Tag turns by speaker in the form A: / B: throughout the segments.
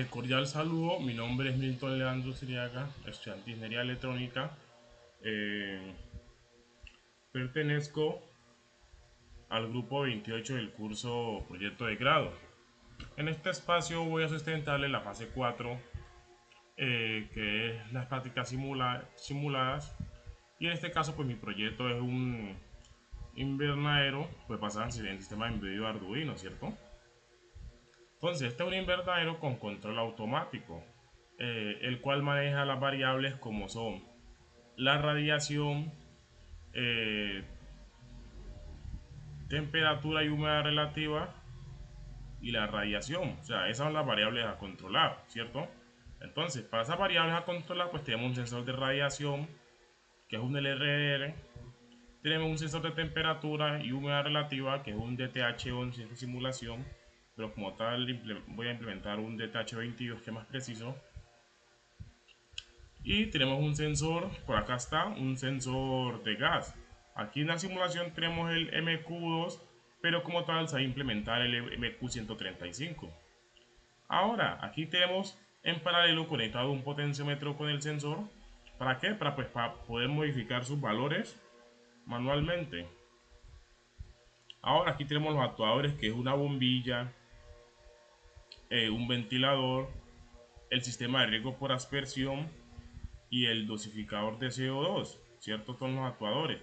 A: Cordial saludo, mi nombre es Milton Leandro Siriaga, estudiante de Ingeniería Electrónica. Eh, Pertenezco al grupo 28 del curso Proyecto de Grado. En este espacio voy a sustentarle la fase 4, que es las prácticas simuladas. Y en este caso, pues mi proyecto es un invernadero pues basado en el sistema embebido Arduino, ¿cierto? Entonces, este es un invernadero con control automático, el cual maneja las variables como son la radiación, eh, temperatura y humedad relativa y la radiación. O sea, esas son las variables a controlar, ¿cierto? Entonces, para esas variables a controlar, pues tenemos un sensor de radiación, que es un LRR. Tenemos un sensor de temperatura y humedad relativa, que es un DTH11 de simulación. Pero como tal, voy a implementar un DTH22, que es más preciso. Y tenemos un sensor, por acá está, un sensor de gas. Aquí en la simulación tenemos el MQ2, pero como tal se va a implementar el MQ135. Ahora, aquí tenemos en paralelo conectado un potenciómetro con el sensor. ¿Para qué? Para poder modificar sus valores manualmente. Ahora aquí tenemos los actuadores, que es una bombilla, un ventilador, el sistema de riego por aspersión y el dosificador de CO2, ¿cierto? Son los actuadores.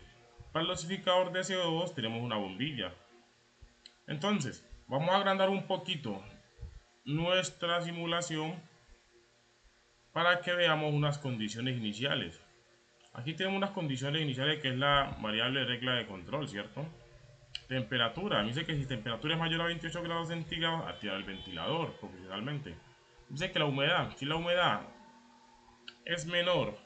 A: Para el dosificador de CO2 tenemos una bombilla. Entonces, vamos a agrandar un poquito nuestra simulación para que veamos unas condiciones iniciales. Aquí tenemos unas condiciones iniciales, que es la variable regla de control, ¿cierto? Temperatura, me dice que si temperatura es mayor a 28 grados centígrados, activar el ventilador profesionalmente. Dice que la humedad, si la humedad es menor,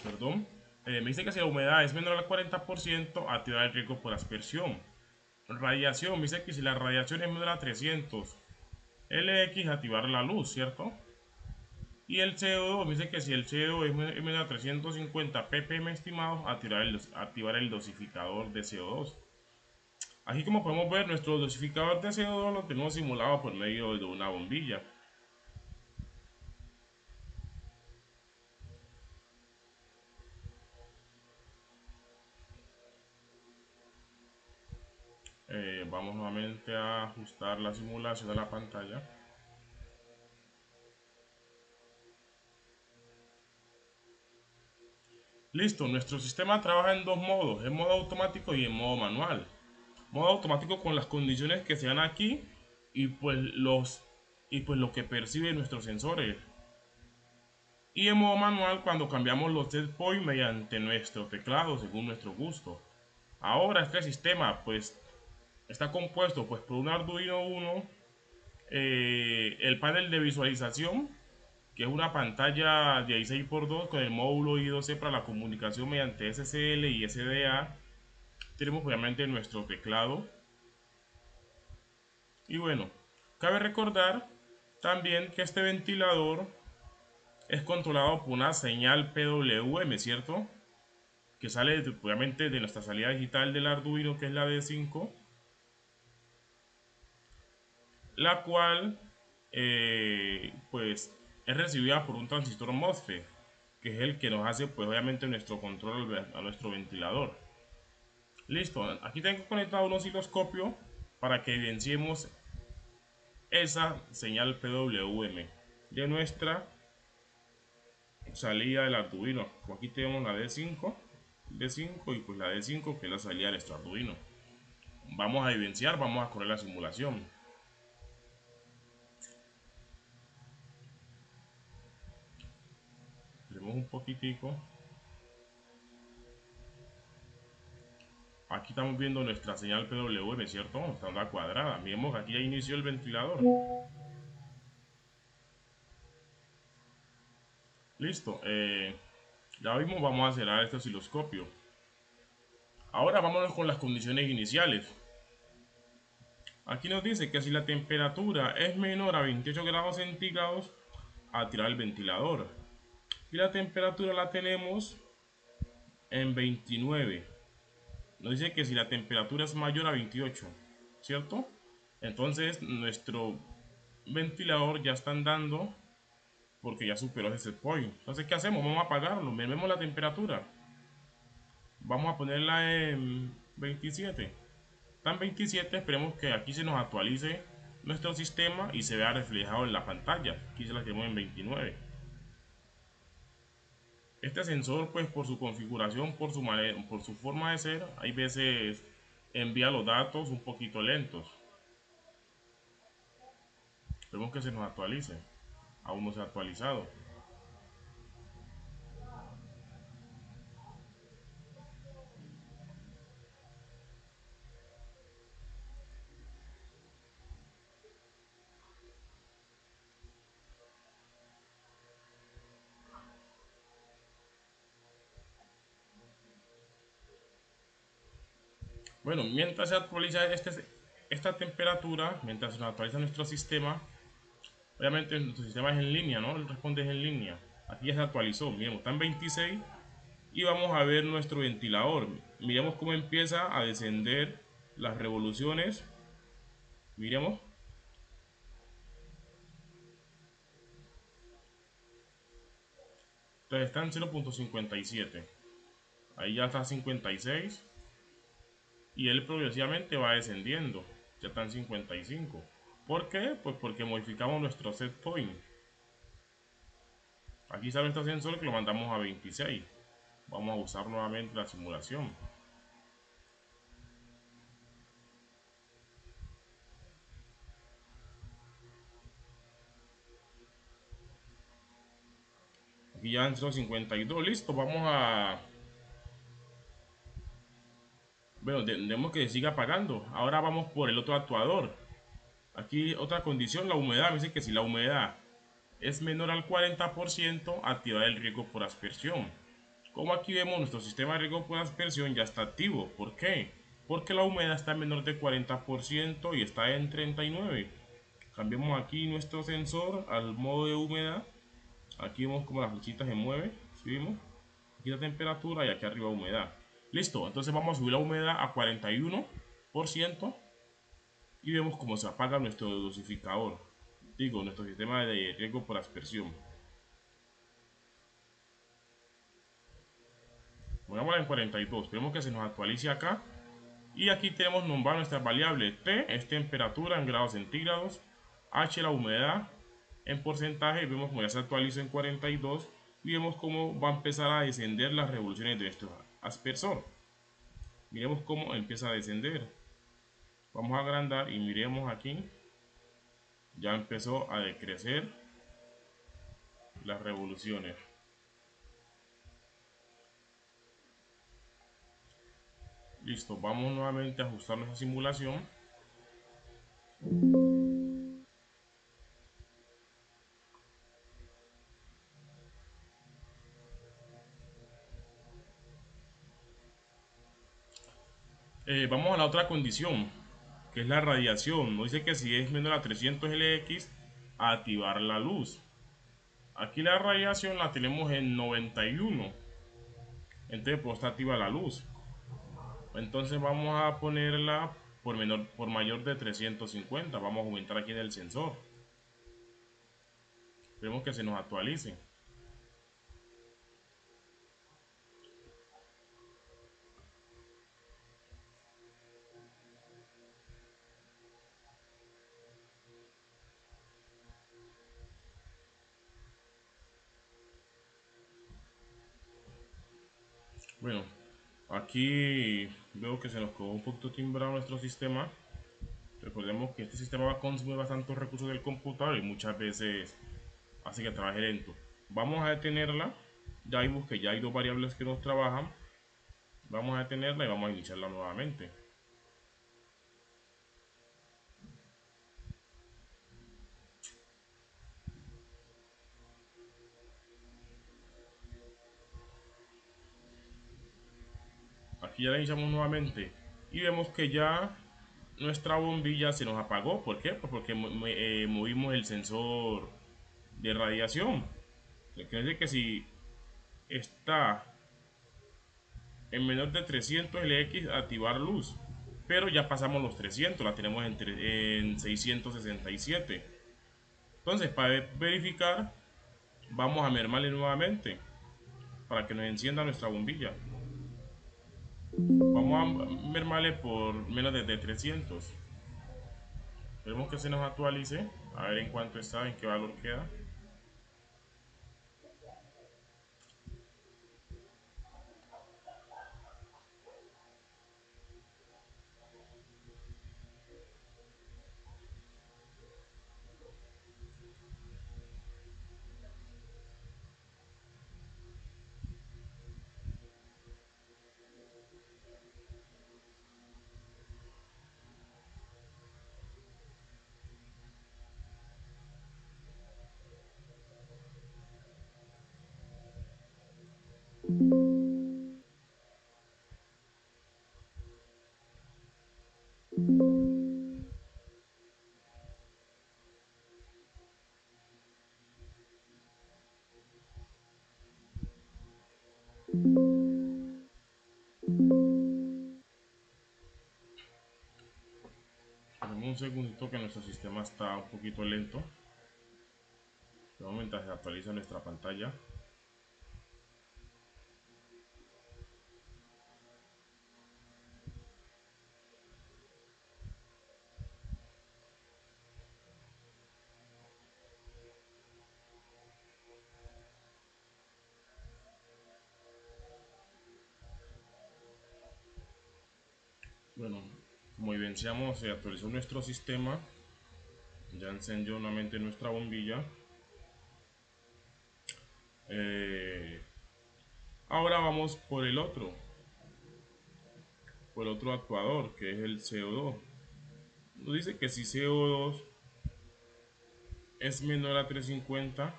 A: perdón, me dice que si la humedad es menor al 40%, activar el riesgo por aspersión. Radiación, me dice que si la radiación es menor a 300 LX, activar la luz, ¿cierto? Y el CO2, me dice que si el CO2 es menor a 350 ppm estimados, activar el dosificador de CO2. Aquí, como podemos ver, nuestro dosificador de CO2 lo tenemos simulado por medio de una bombilla. Vamos nuevamente a ajustar la simulación de la pantalla. Listo, nuestro sistema trabaja en dos modos, en modo automático y en modo manual. Modo automático con las condiciones que se dan aquí y pues lo que perciben nuestros sensores. Y en modo manual cuando cambiamos los set points mediante nuestro teclado según nuestro gusto. Ahora este sistema pues está compuesto pues por un Arduino Uno, el panel de visualización, que es una pantalla 16x2 con el módulo I2C para la comunicación mediante SSL y SDA. Tenemos obviamente nuestro teclado. Y bueno, cabe recordar también que este ventilador es controlado por una señal PWM, ¿cierto? Que sale obviamente de nuestra salida digital del Arduino, que es la D5, la cual pues es recibida por un transistor MOSFET, que es el que nos hace pues obviamente nuestro control a nuestro ventilador. Listo, aquí tengo conectado un osciloscopio para que evidenciemos esa señal PWM de nuestra salida del Arduino. Aquí tenemos la D5 y pues la D5, que es la salida de nuestro Arduino. Vamos a evidenciar, vamos a correr la simulación. Tenemos un poquitico. Aquí estamos viendo nuestra señal PWM, ¿cierto? Nuestra onda cuadrada. Miremos que aquí ya inició el ventilador. Listo. Ya mismo vamos a cerrar este osciloscopio. Ahora vámonos con las condiciones iniciales. Aquí nos dice que si la temperatura es menor a 28 grados centígrados, a tirar el ventilador. y la temperatura la tenemos en 29. Nos dice que si la temperatura es mayor a 28, ¿cierto? Entonces nuestro ventilador ya está andando porque ya superó ese set point. Entonces, ¿qué hacemos? Vamos a apagarlo, vemos la temperatura. Vamos a ponerla en 27. Está en 27, esperemos que aquí se nos actualice nuestro sistema y se vea reflejado en la pantalla. Aquí se la tenemos en 29. Este sensor, pues por su configuración, por su forma de ser, hay veces envía los datos un poquito lentos. Esperemos que se nos actualice. Aún no se ha actualizado. Bueno, mientras se actualiza esta temperatura, mientras se nos actualiza nuestro sistema, obviamente nuestro sistema es en línea, ¿no? El responde es en línea. Aquí ya se actualizó, miremos, está en 26 y vamos a ver nuestro ventilador. Miremos cómo empieza a descender las revoluciones. Miremos. Entonces está en 0.57. Ahí ya está 56 y él progresivamente va descendiendo. Ya está en 55. ¿Por qué? Pues porque modificamos nuestro set point. Aquí sale nuestro sensor que lo mandamos a 26. Vamos a usar nuevamente la simulación. Aquí ya en 0.52. Listo, vamos a... Bueno, tenemos que siga apagando. Ahora vamos por el otro actuador. Aquí otra condición, la humedad. Me dice que si la humedad es menor al 40%, activar el riego por aspersión. Como aquí vemos, nuestro sistema de riego por aspersión ya está activo. ¿Por qué? Porque la humedad está en menor de 40% y está en 39. Cambiamos aquí nuestro sensor al modo de humedad. Aquí vemos como la flechita se mueve. Subimos. Aquí la temperatura y aquí arriba humedad. Listo, entonces vamos a subir la humedad a 41% y vemos cómo se apaga nuestro dosificador. Digo, nuestro sistema de riego por aspersión. Pongámosla en 42. Esperemos que se nos actualice acá. Y aquí tenemos nombrado nuestras variables. T es temperatura en grados centígrados. H la humedad en porcentaje. Vemos como ya se actualiza en 42. Y vemos cómo va a empezar a descender las revoluciones de nuestro aspersor. Miremos cómo empieza a descender. Vamos a agrandar y miremos aquí. Ya empezó a decrecer las revoluciones. Listo, vamos nuevamente a ajustar nuestra simulación. Vamos a la otra condición, que es la radiación. Nos dice que si es menor a 300 LX, activar la luz. Aquí la radiación la tenemos en 91. Entonces pues está activa la luz. Entonces vamos a ponerla por mayor de 350. Vamos a aumentar aquí en el sensor. Esperemos que se nos actualice. Bueno, aquí veo que se nos quedó un poquito timbrado nuestro sistema. Recordemos que este sistema va a consumir bastantes recursos del computador y muchas veces hace que trabaje lento. Vamos a detenerla. Ya vimos que ya hay dos variables que nos trabajan. Vamos a detenerla y vamos a iniciarla nuevamente. Aquí ya la iniciamos nuevamente y vemos que ya nuestra bombilla se nos apagó. ¿Por qué? Pues porque movimos el sensor de radiación. Quiere decir que si está en menor de 300 LX activar luz, pero ya pasamos los 300, la tenemos en 667. Entonces, para verificar, vamos a mermarle nuevamente para que nos encienda nuestra bombilla. Vamos a mermarle por menos de 300. Esperemos que se nos actualice, a ver en cuánto está, en qué valor queda. Tenemos un segundito que nuestro sistema está un poquito lento. Mientras se actualiza nuestra pantalla. Bueno, como evidenciamos, se actualizó nuestro sistema. Ya encendió nuevamente nuestra bombilla. Ahora vamos por el otro actuador, que es el CO2. Nos dice que si CO2 es menor a 350,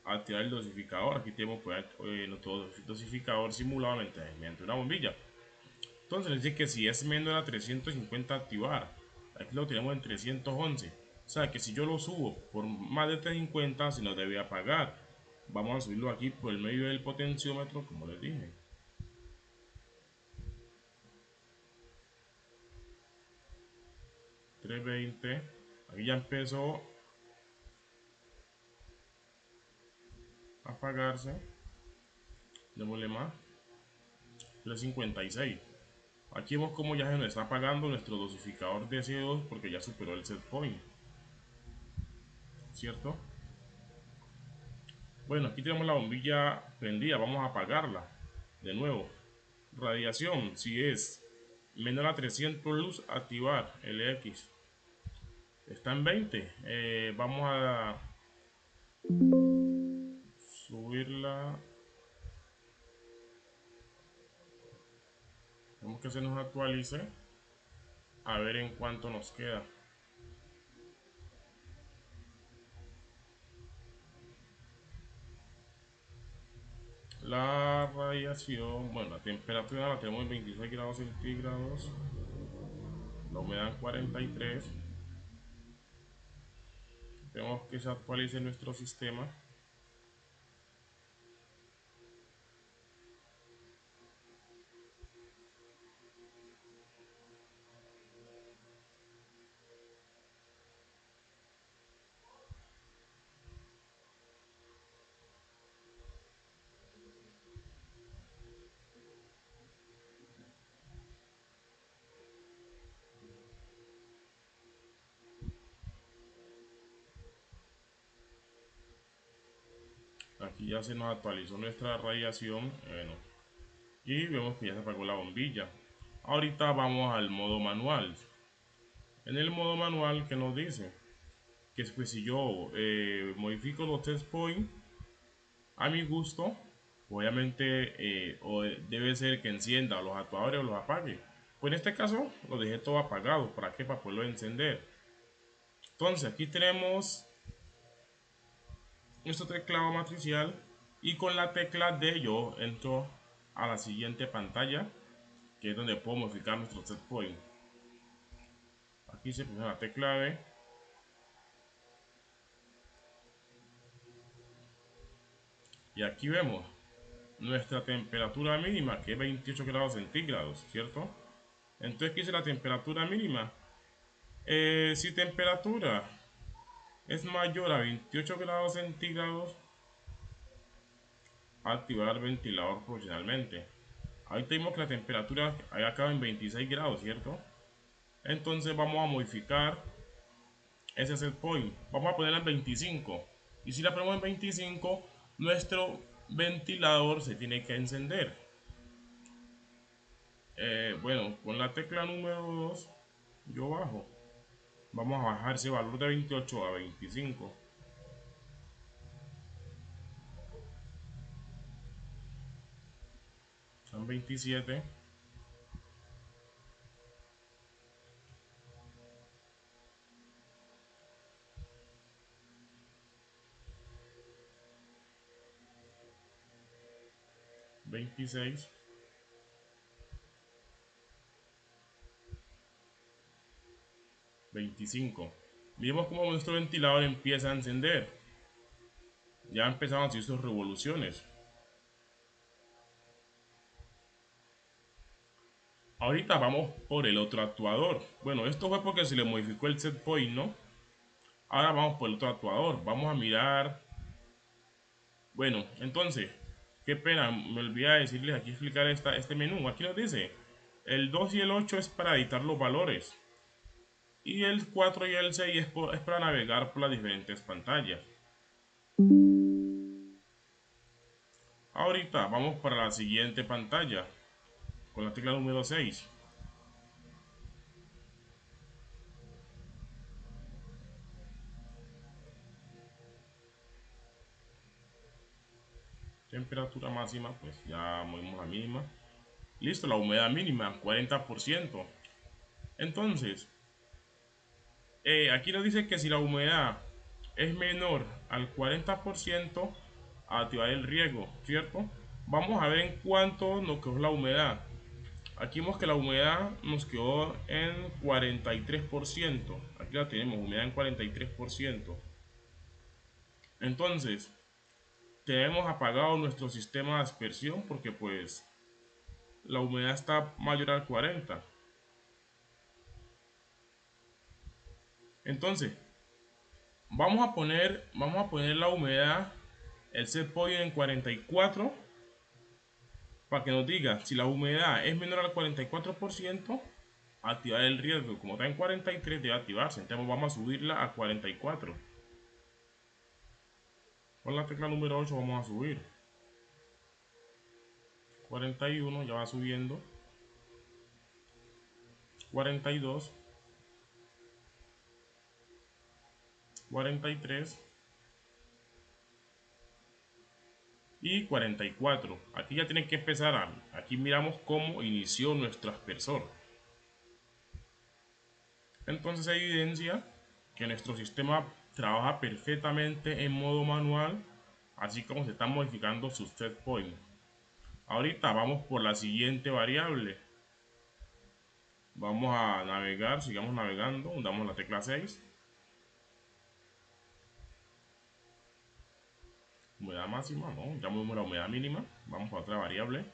A: activar el dosificador. Aquí tenemos pues, nuestro dosificador simulado mediante una bombilla. Entonces nos dice que si es menor a 350, activar. Aquí lo tenemos en 311. O sea que si yo lo subo por más de 350, se nos debe apagar. Vamos a subirlo aquí por el medio del potenciómetro, como les dije. 320. Aquí ya empezó a apagarse. Démosle más. 356. Aquí vemos como ya se nos está apagando nuestro dosificador de CO2 porque ya superó el set point. ¿Cierto? Bueno, aquí tenemos la bombilla prendida. Vamos a apagarla. De nuevo. Radiación. Si es menor a 300 luz, activar LX. Está en 20. Vamos a subirla. Vamos que se nos actualice. A ver en cuánto nos queda. La radiación, bueno, la temperatura la tenemos en 26 grados centígrados. La humedad en 43. Tenemos que se actualice nuestro sistema. Aquí ya se nos actualizó nuestra radiación. Bueno, y vemos que ya se apagó la bombilla. Ahorita vamos al modo manual. En el modo manual, ¿qué nos dice? Que es pues si yo modifico los test points a mi gusto, obviamente o debe ser que encienda los actuadores o los apague. Pues en este caso lo dejé todo apagado. ¿Para qué? Para poderlo encender. Entonces aquí tenemos nuestro teclado matricial y con la tecla D yo entro a la siguiente pantalla, que es donde puedo modificar nuestro set point. Aquí se pone la tecla D y aquí vemos nuestra temperatura mínima, que es 28 grados centígrados, ¿cierto? Entonces, ¿qué dice la temperatura mínima? Si temperatura es mayor a 28 grados centígrados, activar el ventilador profesionalmente. Ahí tenemos que la temperatura ahí acaba en 26 grados, ¿cierto? Entonces vamos a modificar ese set point. Vamos a ponerla en 25. Y si la ponemos en 25, nuestro ventilador se tiene que encender. Bueno, con la tecla número 2, yo bajo. Vamos a bajar ese valor de 28 a 25. Son 27. 26. 25. Vemos cómo nuestro ventilador empieza a encender. Ya empezaron a hacer sus revoluciones. Ahorita vamos por el otro actuador. Bueno, esto fue porque se le modificó el set point, ¿no? Ahora vamos por el otro actuador. Vamos a mirar. Bueno, entonces, qué pena, me olvidé decirles aquí explicar este menú. Aquí nos dice, el 2 y el 8 es para editar los valores. Y el 4 y el 6 es para navegar por las diferentes pantallas. Ahorita vamos para la siguiente pantalla, con la tecla número 6. Temperatura máxima, pues ya movimos la mínima. Listo, la humedad mínima, 40%. Entonces, aquí nos dice que si la humedad es menor al 40%, activar el riego, ¿cierto? Vamos a ver en cuánto nos quedó la humedad. Aquí vemos que la humedad nos quedó en 43%. Aquí la tenemos, humedad en 43%. Entonces, tenemos apagado nuestro sistema de aspersión porque pues la humedad está mayor al 40%. Entonces, vamos a poner la humedad, el set point en 44 para que nos diga si la humedad es menor al 44%, activar el riesgo. Como está en 43, debe activarse. Entonces vamos a subirla a 44. Con la tecla número 8 vamos a subir. 41 ya va subiendo. 42. 43. Y 44. Aquí ya tienen que empezar aquí miramos cómo inició nuestro aspersor. Entonces se evidencia que nuestro sistema trabaja perfectamente en modo manual, así como se está modificando su set point. Ahorita vamos por la siguiente variable. Vamos a navegar, sigamos navegando, damos la tecla 6. Humedad máxima, no, ya movimos la humedad mínima. Vamos a otra variable.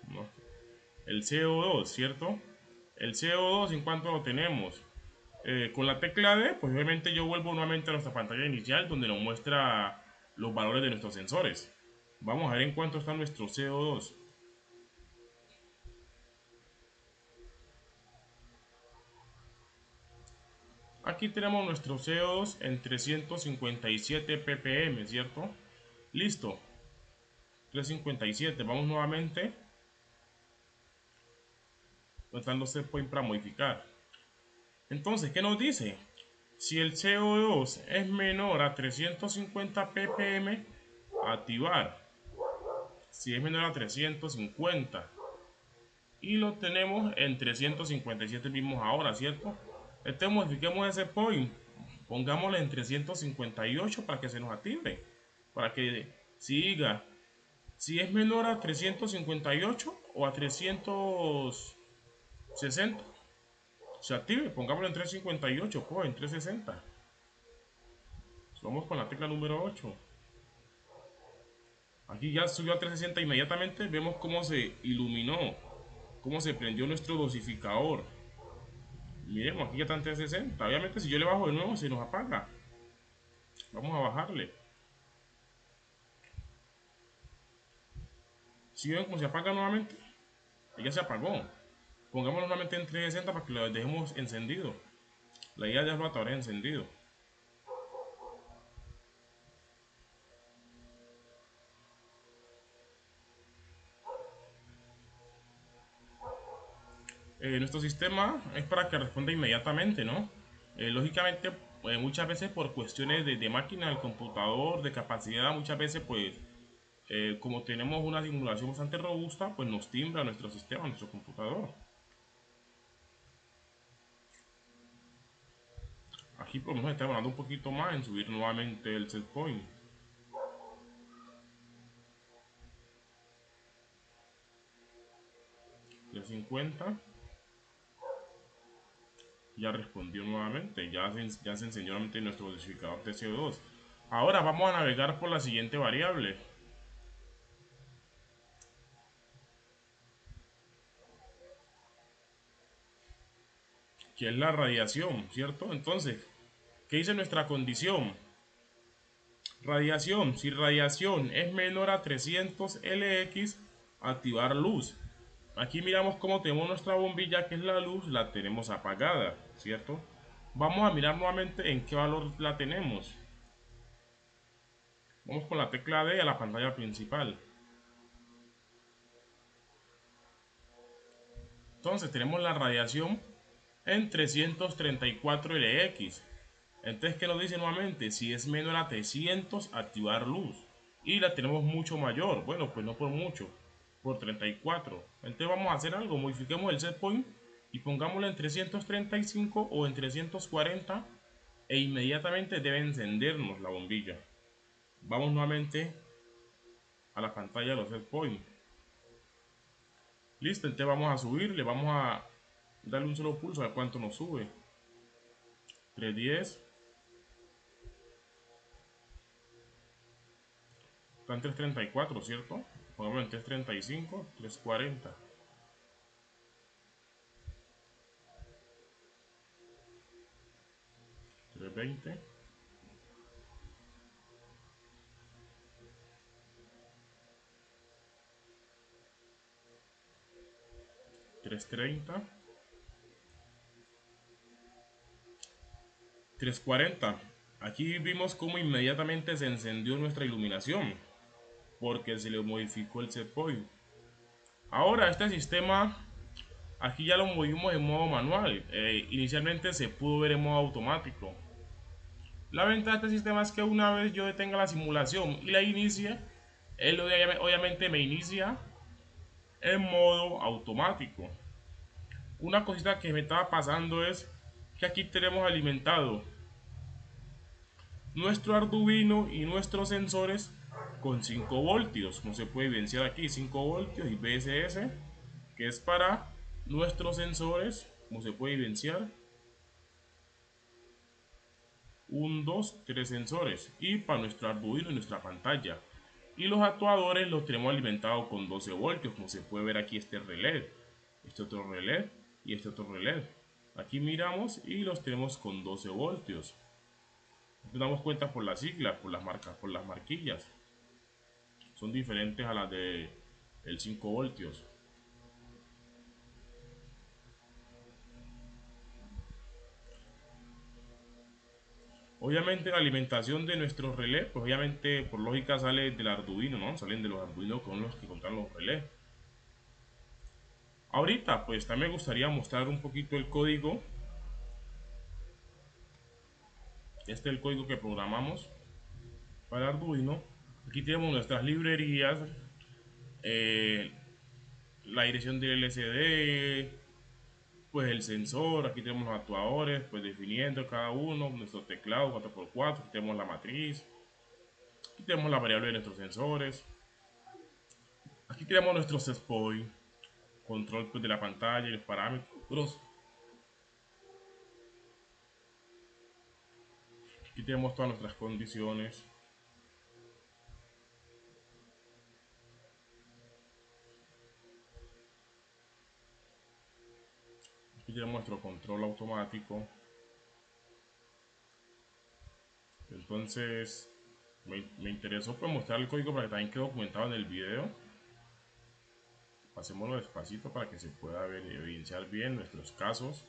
A: No. El CO2, ¿cierto? El CO2, ¿en cuánto lo tenemos? Con la tecla D, pues obviamente yo vuelvo nuevamente a nuestra pantalla inicial donde nos muestra los valores de nuestros sensores. Vamos a ver en cuánto está nuestro CO2. Aquí tenemos nuestro CO2 en 357 ppm, ¿cierto? Listo. 357. Vamos nuevamente. Tratando set point para modificar. Entonces, ¿qué nos dice? Si el CO2 es menor a 350 ppm, activar. Si es menor a 350 y lo tenemos en 357 mismos ahora, ¿cierto? Entonces modifiquemos ese point, pongámosle en 358 para que se nos active, para que siga. Si es menor a 358 o a 360, se active, pongámoslo en 358, pues en 360. Vamos con la tecla número 8. Aquí ya subió a 360 inmediatamente. Vemos cómo se iluminó, cómo se prendió nuestro dosificador. Miremos, aquí ya está en 360. Obviamente si yo le bajo de nuevo se nos apaga. Vamos a bajarle. Si ven cómo se apaga nuevamente, ya se apagó. Pongámoslo nuevamente en 360 para que lo dejemos encendido. La idea ya lo ataré encendido. Nuestro sistema es para que responda inmediatamente, ¿no? Lógicamente, muchas veces por cuestiones de máquina, del computador, de capacidad, muchas veces pues como tenemos una simulación bastante robusta, pues nos timbra nuestro sistema, nuestro computador. Aquí por lo menos está demorando un poquito más en subir nuevamente el set point. 350. Ya respondió nuevamente, ya se encendió nuevamente nuestro dosificador de CO2. Ahora vamos a navegar por la siguiente variable, que es la radiación, ¿cierto? Entonces, ¿qué dice nuestra condición? Radiación, si radiación es menor a 300 LX, activar luz. Aquí miramos cómo tenemos nuestra bombilla, que es la luz, la tenemos apagada, ¿cierto? Vamos a mirar nuevamente en qué valor la tenemos. Vamos con la tecla D a la pantalla principal. Entonces tenemos la radiación en 334 LX. Entonces, ¿qué nos dice nuevamente? Si es menor a 300, activar luz. Y la tenemos mucho mayor. Bueno, pues no por mucho, por 34. Entonces vamos a hacer algo, modifiquemos el set point y pongámoslo en 335 o en 340 e inmediatamente debe encendernos la bombilla. Vamos nuevamente a la pantalla de los set point. Listo, entonces vamos a subir, le vamos a darle un solo pulso a ver cuánto nos sube. 310. Está en 334, ¿cierto? Pongamos en 335, 340. 320. 330. 340. Aquí vimos cómo inmediatamente se encendió nuestra iluminación, porque se le modificó el set point. Ahora este sistema, aquí ya lo movimos en modo manual. Inicialmente se pudo ver en modo automático. La ventaja de este sistema es que una vez yo detenga la simulación y la inicie, él obviamente me inicia en modo automático. Una cosita que me estaba pasando es que aquí tenemos alimentado nuestro Arduino y nuestros sensores con 5 voltios, como se puede evidenciar aquí, 5 voltios y BSS, que es para nuestros sensores, como se puede evidenciar, 1, 2, 3 sensores, y para nuestro Arduino y nuestra pantalla. Y los actuadores los tenemos alimentados con 12 voltios, como se puede ver aquí este relé, este otro relé y este otro relé. Aquí miramos y los tenemos con 12 voltios. Nos damos cuenta por las siglas, por las marcas, por las marquillas. Son diferentes a las de el 5 voltios. Obviamente la alimentación de nuestros relés, pues obviamente por lógica sale del Arduino, ¿no? Salen de los Arduino con los que controlan los relés. Ahorita, pues también me gustaría mostrar un poquito el código. Este es el código que programamos para Arduino. Aquí tenemos nuestras librerías, eh, la dirección del LCD, pues el sensor, aquí tenemos los actuadores, pues definiendo cada uno, nuestro teclado 4x4, aquí tenemos la matriz, aquí tenemos la variable de nuestros sensores, aquí tenemos nuestro set point, control pues, de la pantalla y los parámetros, aquí tenemos todas nuestras condiciones. nuestro control automático. Entonces me interesó pues mostrar el código para que también quede documentado en el video. Pasémoslo despacito para que se pueda ver, evidenciar bien nuestros casos.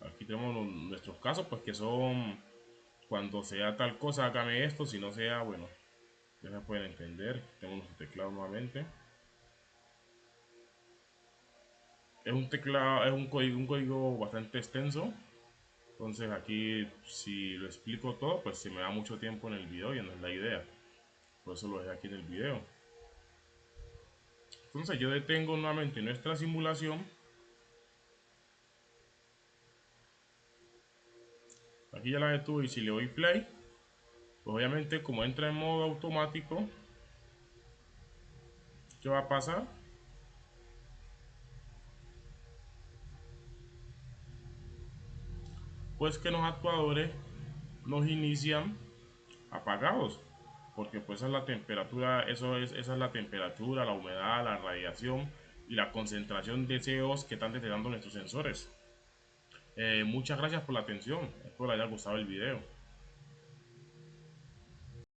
A: Aquí tenemos nuestros casos, pues que son cuando sea tal cosa, hágame esto, si no sea, bueno, ya se pueden entender. Tenemos nuestro teclado nuevamente. Es un teclado, es un código bastante extenso. Entonces aquí si lo explico todo, pues se me da mucho tiempo en el video y no es la idea. Por eso lo dejé aquí en el video. Entonces yo detengo nuevamente nuestra simulación. Aquí ya la detuve y si le doy play, pues obviamente como entra en modo automático, ¿qué va a pasar? Pues que los actuadores nos inician apagados, porque pues esa es la temperatura, esa es la temperatura, la humedad, la radiación y la concentración de CO2 que están detectando nuestros sensores. Muchas gracias por la atención, espero les haya gustado el video.